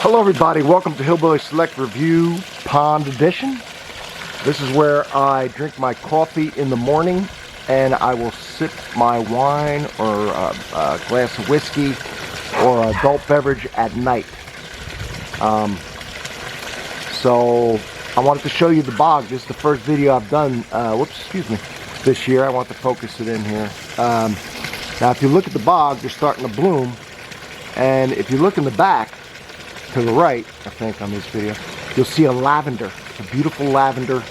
Hello everybody, welcome to Hillbilly Select Review Pond Edition. This is where I drink my coffee in the morning and I will sip my wine or a glass of whiskey or an adult beverage at night. So I wanted to show you the bog. This is the first video I've done, this year. I want to focus it in here. Now if you look at the bog, they're starting to bloom. And if you look in the back, to the right, I think on this video, you'll see a lavender, a beautiful lavender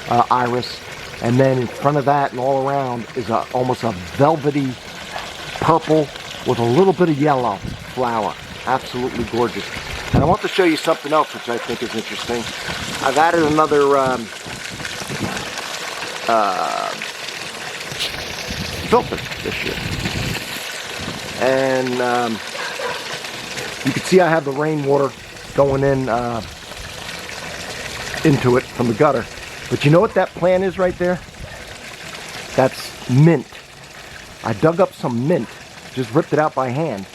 iris, and then in front of that and all around is almost a velvety purple with a little bit of yellow flower. Absolutely gorgeous. And I want to show you something else which I think is interesting. I've added another filter this year, and you can see I have the rainwater going in into it from the gutter. But you know what that plant is right there? That's mint. I dug up some mint, just ripped it out by hand.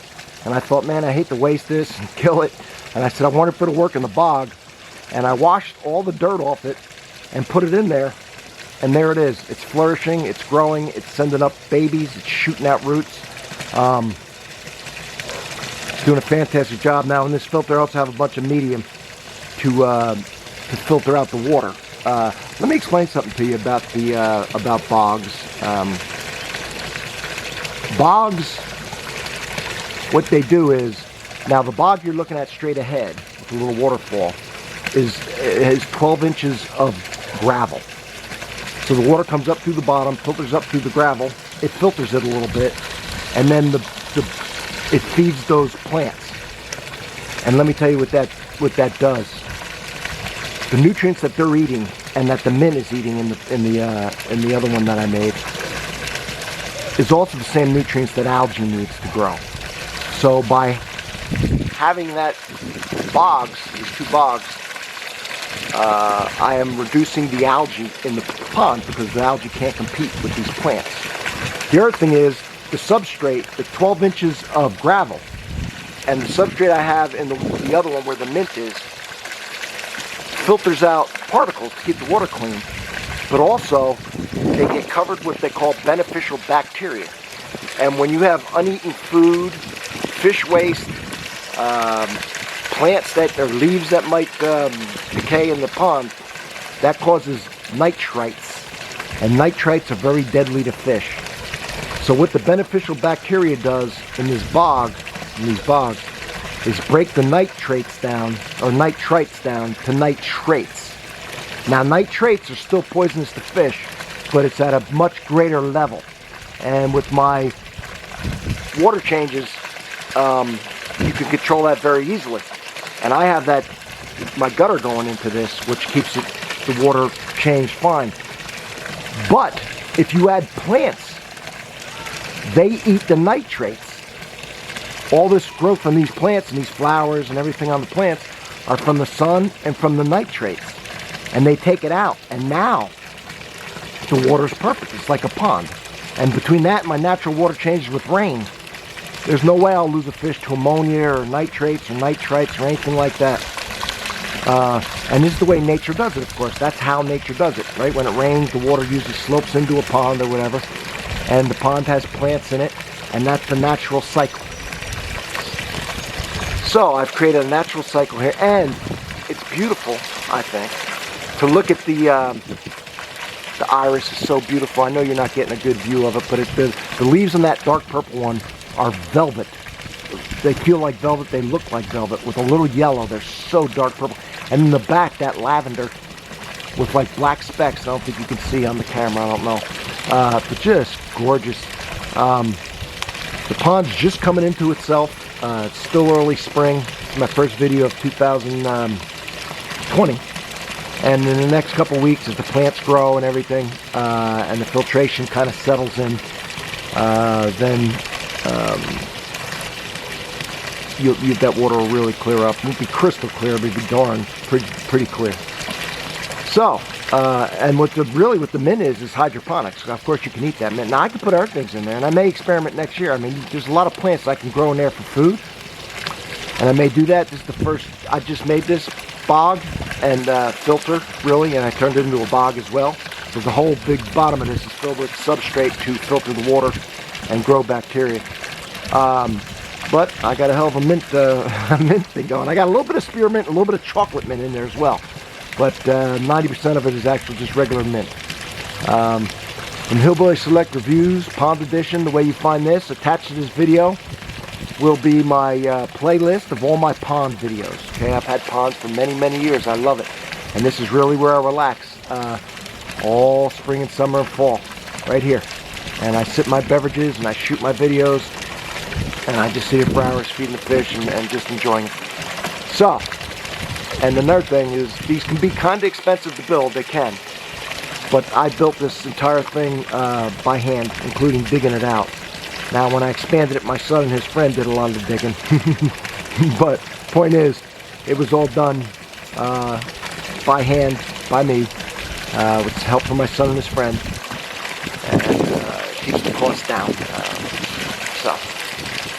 And I thought, man, I hate to waste this and kill it. And I said, I want to put it to work in the bog. And I washed all the dirt off it and put it in there. And there it is. It's flourishing, it's growing, it's sending up babies, it's shooting out roots. Doing a fantastic job. Now in this filter I also have a bunch of medium to filter out the water. Let me explain something to you about the about bogs. Bogs, what they do is, now the bog you're looking at straight ahead with a little waterfall is 12 inches of gravel. So the water comes up through the bottom, filters up through the gravel, it filters it a little bit, and then it feeds those plants. And let me tell you what that does. The nutrients that they're eating and that the mint is eating in the other one that I made is also the same nutrients that algae needs to grow. So by having that bogs, these two bogs, I am reducing the algae in the pond because the algae can't compete with these plants. The other thing is, the substrate, the 12 inches of gravel, and the substrate I have in the other one where the mint is, filters out particles to keep the water clean, but also they get covered with what they call beneficial bacteria. And when you have uneaten food, fish waste, plants that are leaves that might decay in the pond, that causes nitrites, and nitrites are very deadly to fish. So what the beneficial bacteria does in these bogs, is break the nitrates down to nitrates. Now nitrates are still poisonous to fish, but it's at a much greater level. And with my water changes, you can control that very easily. And I have my gutter going into this, which keeps the water changed fine. But if you add plants, they eat the nitrates. All this growth from these plants and these flowers and everything on the plants are from the sun and from the nitrates. And they take it out. And now the water's perfect. It's like a pond. And between that and my natural water changes with rain, there's no way I'll lose a fish to ammonia or nitrates or nitrites or anything like that. And this is the way nature does it, of course. That's how nature does it, right? When it rains, the water usually slopes into a pond or whatever. And the pond has plants in it, and that's the natural cycle. So I've created a natural cycle here, and it's beautiful, I think. To look at the iris is so beautiful. I know you're not getting a good view of it, but the leaves on that dark purple one are velvet. They feel like velvet, they look like velvet with a little yellow. They're so dark purple. And in the back, that lavender with like black specks. I don't think you can see on the camera, I don't know. But just gorgeous. The pond's just coming into itself. It's still early spring. It's my first video of 2020. And in the next couple weeks, as the plants grow and everything, and the filtration kind of settles in, then that water will really clear up. It won't be crystal clear, but it'll be darn pretty clear. So, and what the mint is hydroponics. Of course, you can eat that mint. Now, I can put other things in there, and I may experiment next year. I mean, there's a lot of plants I can grow in there for food. And I may do that. This is the first, I just made this bog and filter, really, and I turned it into a bog as well. So the whole big bottom of this is filled with substrate to filter the water and grow bacteria. But I got a hell of a mint, mint thing going. I got a little bit of spearmint, a little bit of chocolate mint in there as well. But 90% of it is actually just regular mint. From Hillbilly Select Reviews, Pond Edition, the way you find this, attached to this video will be my playlist of all my pond videos. Okay, I've had ponds for many, many years. I love it. And this is really where I relax. All spring and summer and fall, right here. And I sip my beverages and I shoot my videos. And I just sit here for hours feeding the fish and just enjoying it. So, and another thing is, these can be kind of expensive to build. They can. But I built this entire thing by hand, including digging it out. Now, when I expanded it, my son and his friend did a lot of the digging. But point is, it was all done by hand, by me, with help from my son and his friend. And keeps the cost down. So,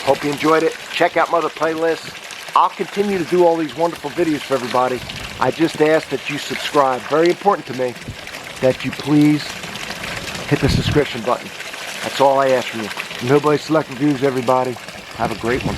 hope you enjoyed it. Check out my other playlists. I'll continue to do all these wonderful videos for everybody. I just ask that you subscribe. Very important to me that you please hit the subscription button. That's all I ask from you. From Hillbilly Select Reviews, everybody. Have a great one.